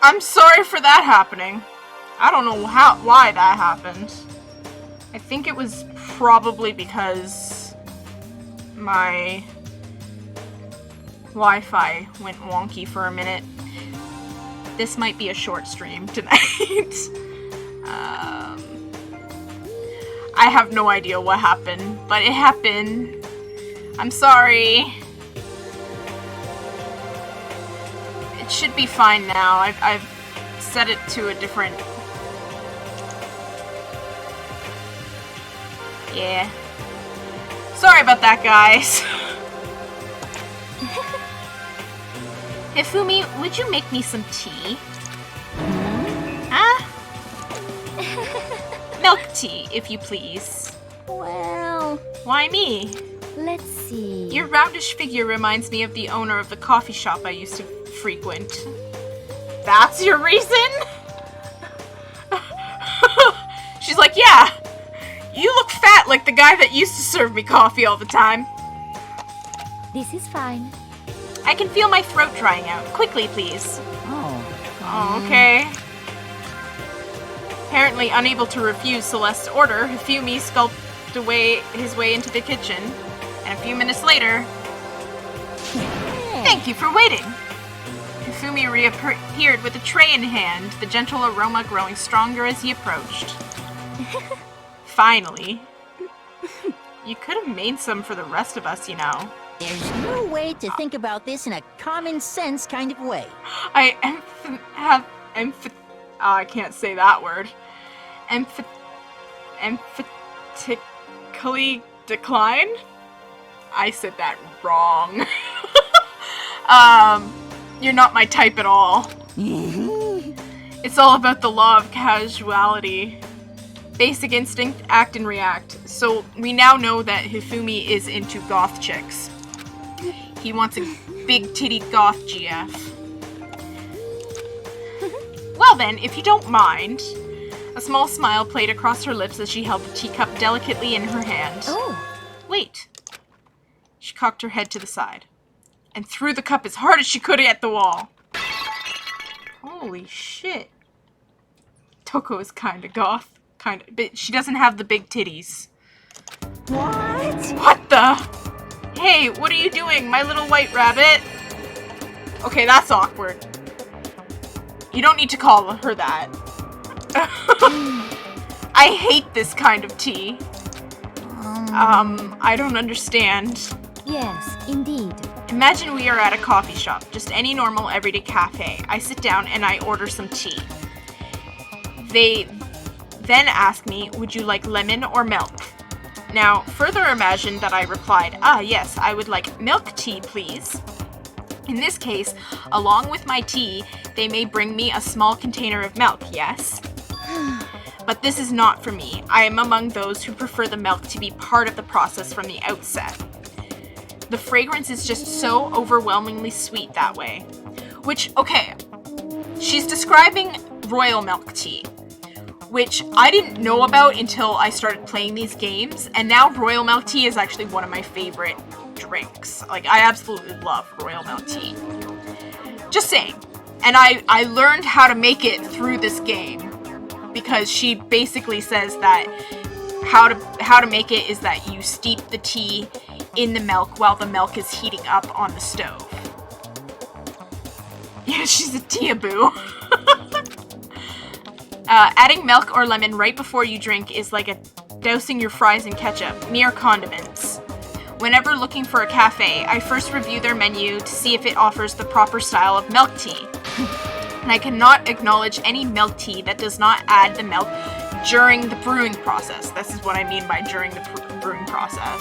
I'm sorry for that happening. I don't know why that happened. I think it was probably because my Wi-Fi went wonky for a minute. This might be a short stream tonight. I have no idea what happened, but it happened. I'm sorry. It should be fine now. I've set it to a different... Yeah. Sorry about that, guys. Hifumi, would you make me some tea? Huh? Milk tea, if you please. Well... Why me? Let's see... Your roundish figure reminds me of the owner of the coffee shop I used to frequent. That's your reason? She's like, yeah! You look fat like the guy that used to serve me coffee all the time. This is fine. I can feel my throat drying out. Quickly, please. Oh, okay. Apparently unable to refuse Celeste's order, Hifumi skulked his way into the kitchen. And a few minutes later... Thank you for waiting! Hifumi reappeared with a tray in hand, the gentle aroma growing stronger as he approached. Finally. You could have made some for the rest of us, you know. There's no way to think about this in a common sense kind of way. I can't say that word. Emphatically decline? I said that wrong. You're not my type at all. It's all about the law of causality. Basic instinct, act and react. So we now know that Hifumi is into goth chicks. He wants a big titty goth GF. Well then, if you don't mind. A small smile played across her lips as she held the teacup delicately in her hand. Oh. Wait. She cocked her head to the side and threw the cup as hard as she could at the wall. Holy shit. Toko is kinda goth. But she doesn't have the big titties. What? What the? Hey, what are you doing, my little white rabbit? Okay, that's awkward. You don't need to call her that. I hate this kind of tea. I don't understand. Yes, indeed. Imagine we are at a coffee shop, just any normal everyday cafe. I sit down and I order some tea. They then ask me, would you like lemon or milk? Now, further imagine that I replied, yes, I would like milk tea, please. In this case, along with my tea, they may bring me a small container of milk, yes? But this is not for me. I am among those who prefer the milk to be part of the process from the outset. The fragrance is just so overwhelmingly sweet that way. Which, okay, she's describing royal milk tea, which I didn't know about until I started playing these games, and now royal milk tea is actually one of my favorite drinks. Like, I absolutely love royal milk tea. Just saying. And I learned how to make it through this game, because she basically says that how to make it is that you steep the tea in the milk while the milk is heating up on the stove. Yeah, she's a tea-aboo. Adding milk or lemon right before you drink is like dousing your fries in ketchup, mere condiments. Whenever looking for a cafe, I first review their menu to see if it offers the proper style of milk tea. And I cannot acknowledge any milk tea that does not add the milk during the brewing process. This is what I mean by during the brewing process.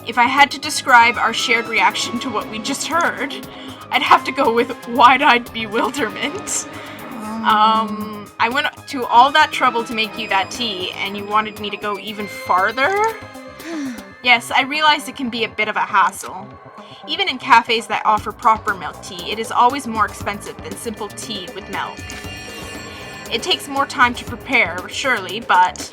If I had to describe our shared reaction to what we just heard, I'd have to go with wide-eyed bewilderment. I went to all that trouble to make you that tea, and you wanted me to go even farther? Yes, I realize it can be a bit of a hassle. Even in cafes that offer proper milk tea, it is always more expensive than simple tea with milk. It takes more time to prepare, surely, but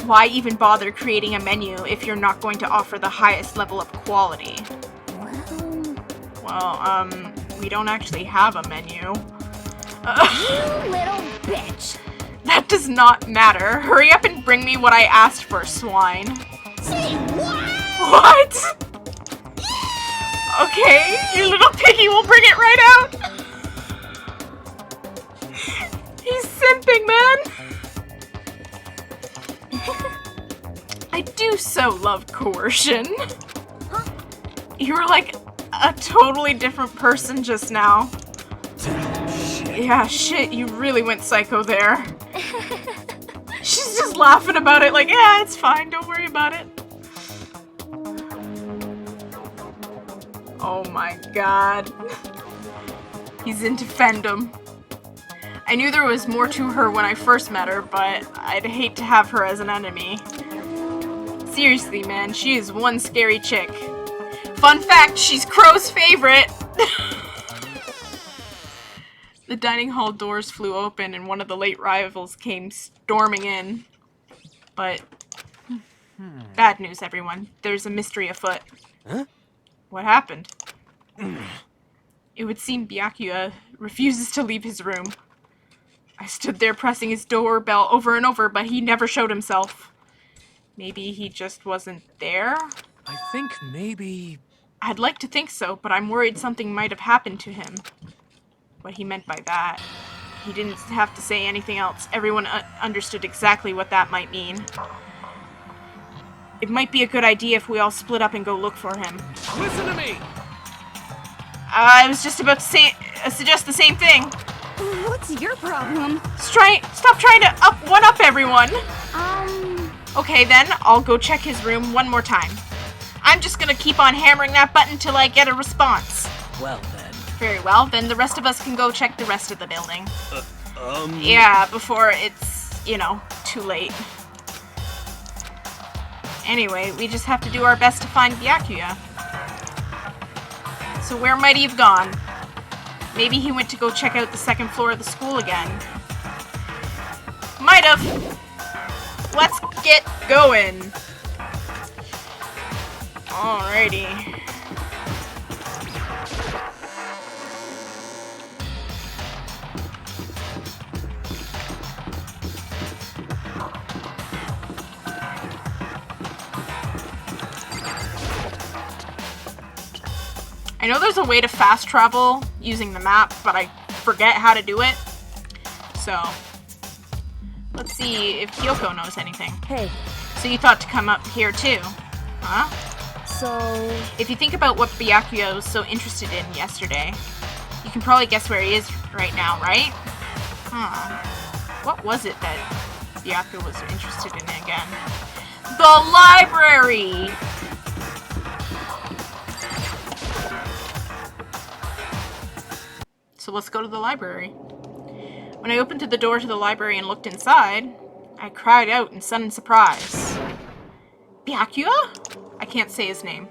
why even bother creating a menu if you're not going to offer the highest level of quality? Well, We don't actually have a menu. You little bitch. That does not matter. Hurry up and bring me what I asked for, swine. Say what? What? Okay, your little piggy will bring it right out. He's simping, man. I do so love coercion. You were like a totally different person just now. Yeah, shit, you really went psycho there. She's just laughing about it like, yeah, it's fine, don't worry about it. Oh my god. He's into fandom. I knew there was more to her when I first met her, but I'd hate to have her as an enemy. Seriously, man, she is one scary chick. Fun fact, she's Crow's favorite! The dining hall doors flew open and one of the late rivals came storming in. But... bad news, everyone. There's a mystery afoot. Huh? What happened? It would seem Byakuya refuses to leave his room. I stood there pressing his doorbell over and over, but he never showed himself. Maybe he just wasn't there? I think maybe... I'd like to think so, but I'm worried something might have happened to him. What he meant by that. He didn't have to say anything else. Everyone understood exactly what that might mean. It might be a good idea if we all split up and go look for him. Listen to me! I was just about to suggest the same thing. What's your problem? Stop trying to one-up everyone. Okay then, I'll go check his room one more time. I'm just gonna keep on hammering that button till I get a response. Well then. Very well, then the rest of us can go check the rest of the building. Yeah, before it's, you know, too late. Anyway, we just have to do our best to find Byakuya. So where might he have gone? Maybe he went to go check out the second floor of the school again. Might have. Let's get going. Alrighty. I know there's a way to fast travel using the map, but I forget how to do it. So, let's see if Kyoko knows anything. Hey, So you thought to come up here too, huh? so... If you think about what Byakuya was so interested in yesterday, you can probably guess where he is right now, right? What was it that Byakuya was interested in again? The library! So let's go to the library. When I opened the door to the library and looked inside, I cried out in sudden surprise. Byakuya? I can't say his name.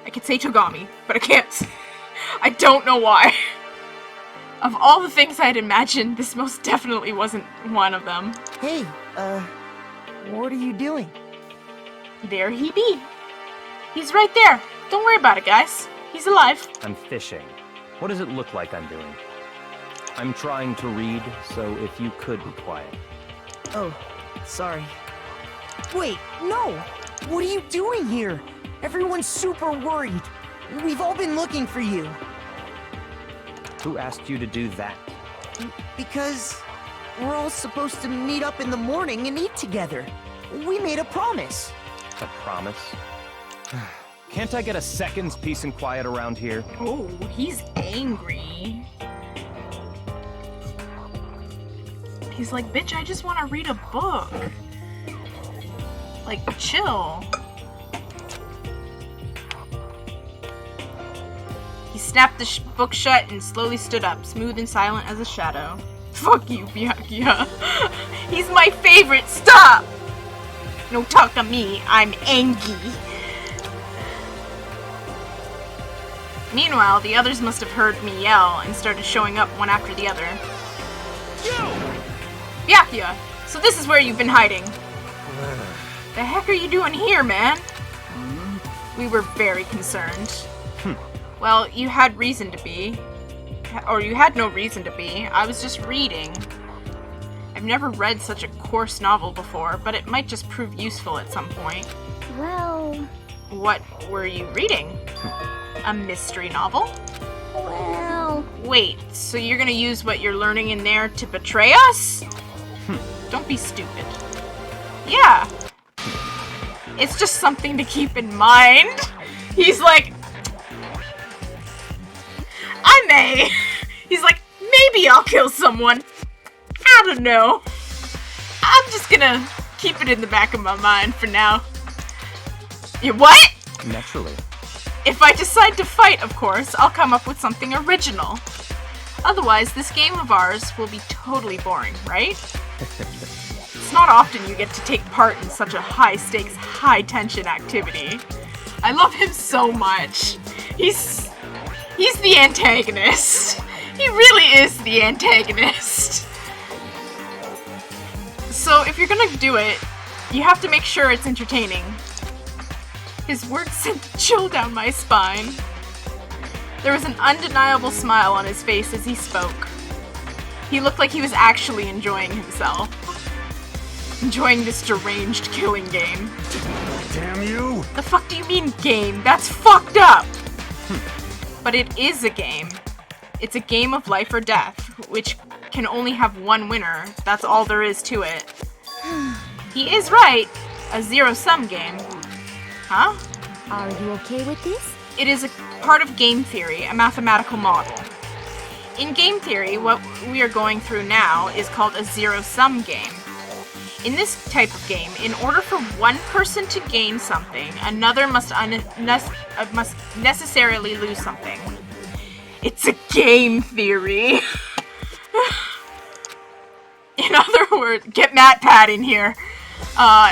I could say Togami, but I can't. I don't know why. Of all the things I'd imagined, this most definitely wasn't one of them. Hey, what are you doing? There he be. He's right there. Don't worry about it, guys. He's alive. I'm fishing. What does it look like I'm doing? I'm trying to read, so if you could be quiet. Oh, sorry. Wait, no! What are you doing here? Everyone's super worried. We've all been looking for you. Who asked you to do that? Because we're all supposed to meet up in the morning and eat together. We made a promise. A promise? Can't I get a second's peace and quiet around here? Oh, he's angry. He's like, bitch, I just want to read a book. Like, chill. He snapped the book shut and slowly stood up, smooth and silent as a shadow. Fuck you, Byakuya. He's my favorite. Stop! No talk to me. I'm angry. Meanwhile, the others must have heard me yell and started showing up one after the other. Byakuya, so this is where you've been hiding. The heck are you doing here, man? We were very concerned. Well, you had reason to be. or you had no reason to be. I was just reading. I've never read such a coarse novel before, but it might just prove useful at some point. Well, What were you reading? A mystery novel? well... Wait, so you're gonna use what you're learning in there to betray us? Don't be stupid. Yeah. It's just something to keep in mind. He's like... I may. He's like, maybe I'll kill someone. I don't know. I'm just gonna keep it in the back of my mind for now. What? Naturally. If I decide to fight, of course, I'll come up with something original. Otherwise, this game of ours will be totally boring, right? It's not often you get to take part in such a high-stakes, high-tension activity. I love him so much. He's the antagonist. He really is the antagonist. So if you're gonna do it, you have to make sure it's entertaining. His words sent a chill down my spine. There was an undeniable smile on his face as he spoke. He looked like he was actually enjoying himself. Enjoying this deranged killing game. Damn you! The fuck do you mean game? That's fucked up! But it is a game. It's a game of life or death, which can only have one winner. That's all there is to it. He is right. A zero-sum game. Huh? Are you okay with this? It is a part of game theory, a mathematical model. In game theory, what we are going through now is called a zero-sum game. In this type of game, in order for one person to gain something, another must necessarily lose something. It's a game theory. In other words, get MatPat in here.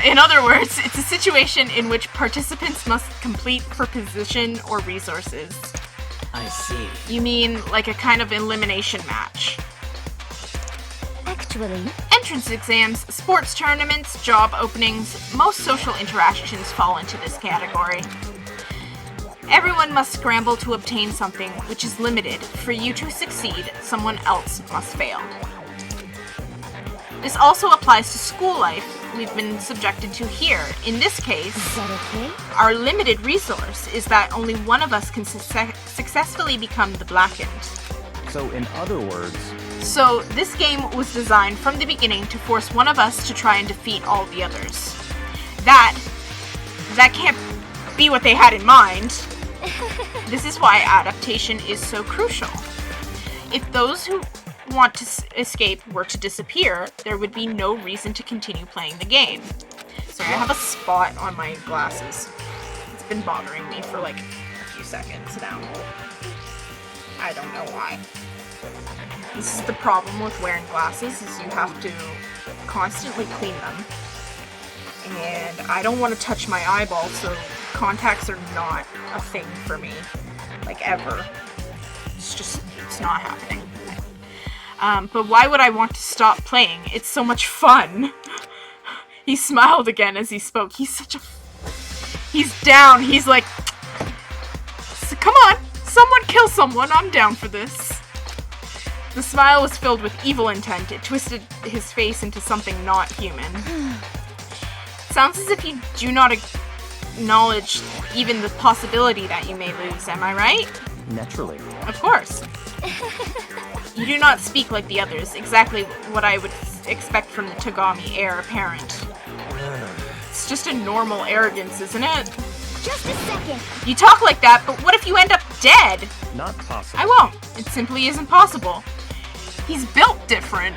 In other words, it's a situation in which participants must compete for position or resources. I see. You mean like a kind of elimination match? Actually, Entrance exams, sports tournaments, job openings, most social interactions fall into this category. Everyone must scramble to obtain something which is limited. For you to succeed, someone else must fail. This also applies to school life we've been subjected to here. In this case, is that okay? our limited resource is that only one of us can successfully become the Blackened. So, in other words, So this game was designed from the beginning to force one of us to try and defeat all the others. That can't be what they had in mind. This is why adaptation is so crucial. If those who want to escape were to disappear, there would be no reason to continue playing the game. Sorry, I have a spot on my glasses. It's been bothering me for like a few seconds now. I don't know why. This is the problem with wearing glasses, is you have to constantly clean them. And I don't want to touch my eyeball, so contacts are not a thing for me. Like, ever. It's not happening. But why would I want to stop playing? It's so much fun. He smiled again as he spoke. He's down. He's like, come on, someone kill someone. I'm down for this. The smile was filled with evil intent. It twisted his face into something not human. Sounds as if you do not acknowledge even the possibility that you may lose, am I right? naturally. Of course. You do not speak like the others, exactly what I would expect from the Togami heir apparent. It's just a normal arrogance, isn't it? Just a second. You talk like that, but what if you end up dead? Not possible. I won't. It simply isn't possible. He's built different.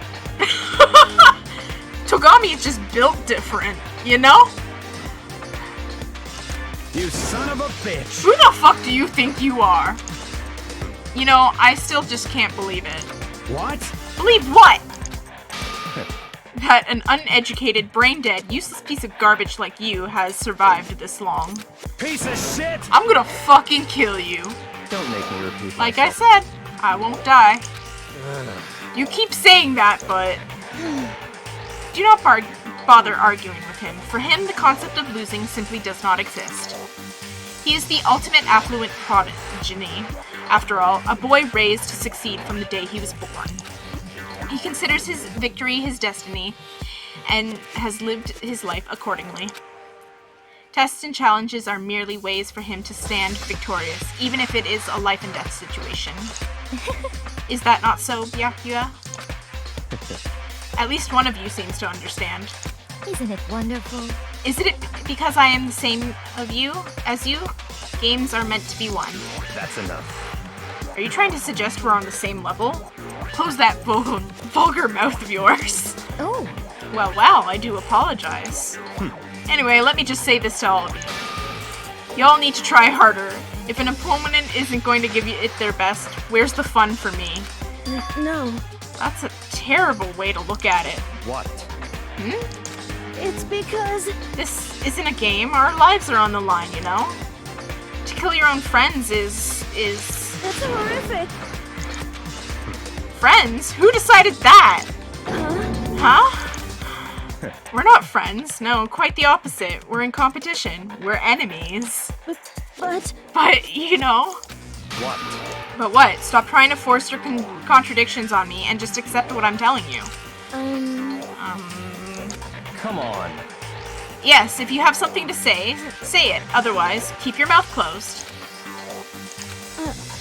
Togami is just built different, you know? You son of a bitch! Who the fuck do you think you are? You know, I still just can't believe it. What? Believe what? That an uneducated, brain-dead, useless piece of garbage like you has survived this long. Piece of shit! I'm gonna fucking kill you. Don't make me repeat Like I myself. said, I won't die. You keep saying that, but do not bother arguing with him. For him, the concept of losing simply does not exist. He is the ultimate affluent progeny, After all, a boy raised to succeed from the day he was born. He considers his victory his destiny and has lived his life accordingly. Tests and challenges are merely ways for him to stand victorious, even if it is a life and death situation. Is that not so, Byakuya? At least one of you seems to understand. Isn't it wonderful? Isn't it because I am the same as you? Games are meant to be won. That's enough. Are you trying to suggest we're on the same level? Close that vulgar mouth of yours. Oh, Well, I do apologize. Anyway, let me just say this to all of you. Y'all need to try harder. If an opponent isn't going to give it their best, where's the fun for me? no. That's a terrible way to look at it. What? It's because... This isn't a game. Our lives are on the line, you know? To kill your own friends is... That's horrific. Friends? Who decided that? Huh? We're not friends. No, quite the opposite. We're in competition. We're enemies. But, you know... What? But what? Stop trying to force your contradictions on me and just accept what I'm telling you. Come on. Yes, if you have something to say, say it. Otherwise, keep your mouth closed.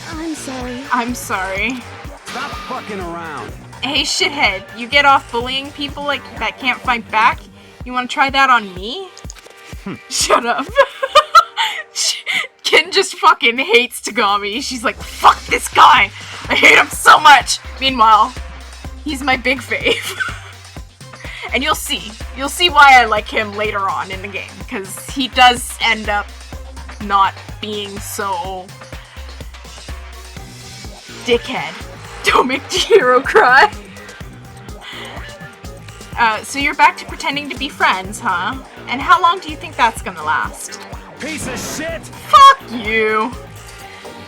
I'm sorry. I'm sorry. Stop fucking around. Hey, shithead, you get off bullying people like that can't fight back? You want to try that on me? Shut up. Ken just fucking hates Tagami. She's like, fuck this guy. I hate him so much. Meanwhile, he's my big fave. And you'll see why I like him later on in the game, because he does end up not being so dickhead. Don't make the hero cry. So you're back to pretending to be friends, huh? And how long do you think that's gonna last? Piece of shit! Fuck you!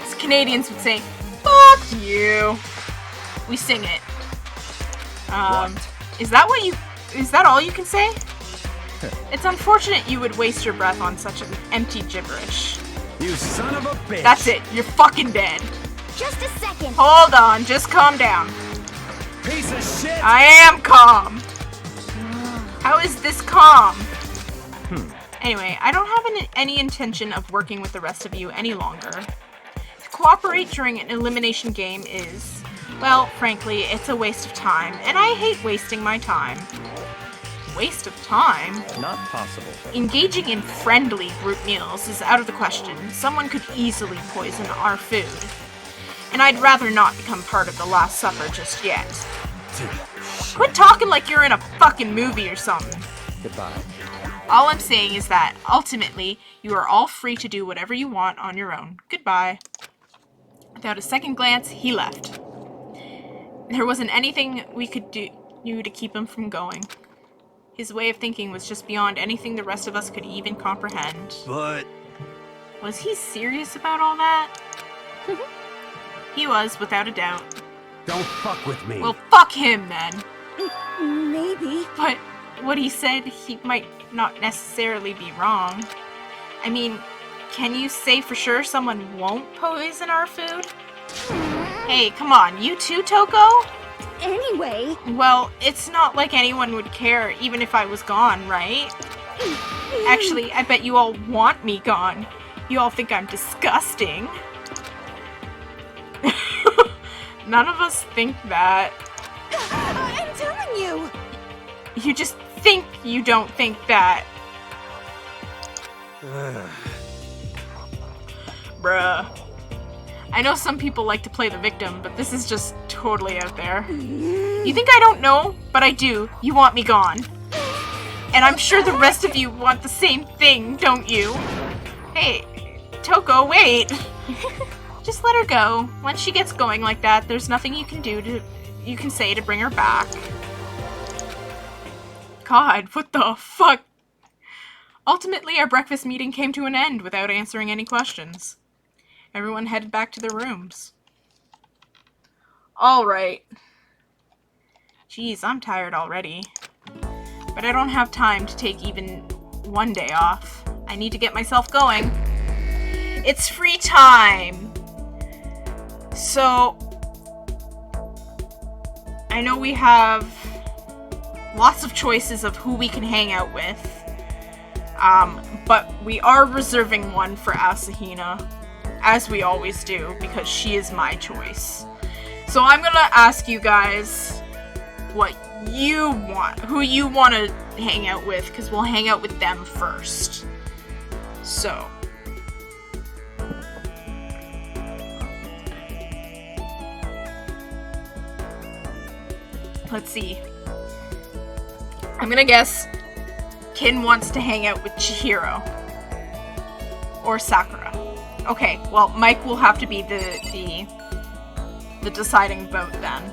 As Canadians would say, fuck you. We sing it. What? Is that all you can say? It's unfortunate you would waste your breath on such an empty gibberish. You son of a bitch! That's it, you're fucking dead. Just a second. Hold on, just calm down. Piece of shit! I am calm. How is this calm? Anyway, I don't have any intention of working with the rest of you any longer. To cooperate during an elimination game is, well, frankly, it's a waste of time, and I hate wasting my time. Waste of time? Not possible. Engaging in friendly group meals is out of the question. Someone could easily poison our food. And I'd rather not become part of the Last Supper just yet. Quit talking like you're in a fucking movie or something. Goodbye. All I'm saying is that, ultimately, you are all free to do whatever you want on your own. Goodbye. Without a second glance, he left. There wasn't anything we could do to keep him from going. His way of thinking was just beyond anything the rest of us could even comprehend. But... Was he serious about all that? He was, without a doubt. don't fuck with me. Well, fuck him, then. Maybe. But what he said, he might not necessarily be wrong. I mean, can you say for sure someone won't poison our food? Hey, come on, you too, Toko? Anyway. Well, it's not like anyone would care even if I was gone, right? Actually, I bet you all want me gone. You all think I'm disgusting. None of us think that. I'm telling you. You just think you don't think that. Bruh. I know some people like to play the victim, but this is just totally out there. You think I don't know? But I do. You want me gone. And I'm sure the rest of you want the same thing, don't you? Hey, Toko, wait. Just let her go. Once she gets going like that, there's nothing you can say to bring her back. God, what the fuck? Ultimately, our breakfast meeting came to an end without answering any questions. Everyone headed back to their rooms. Alright. Jeez, I'm tired already. But I don't have time to take even one day off. I need to get myself going. It's free time! So, I know we have lots of choices of who we can hang out with, but we are reserving one for Asahina, as we always do, because she is my choice. So I'm gonna ask you guys what you want, who you want to hang out with, because we'll hang out with them first. So. Let's see. I'm gonna guess Kin wants to hang out with Chihiro. Or Sakura. Okay, well, Mike will have to be the deciding vote then.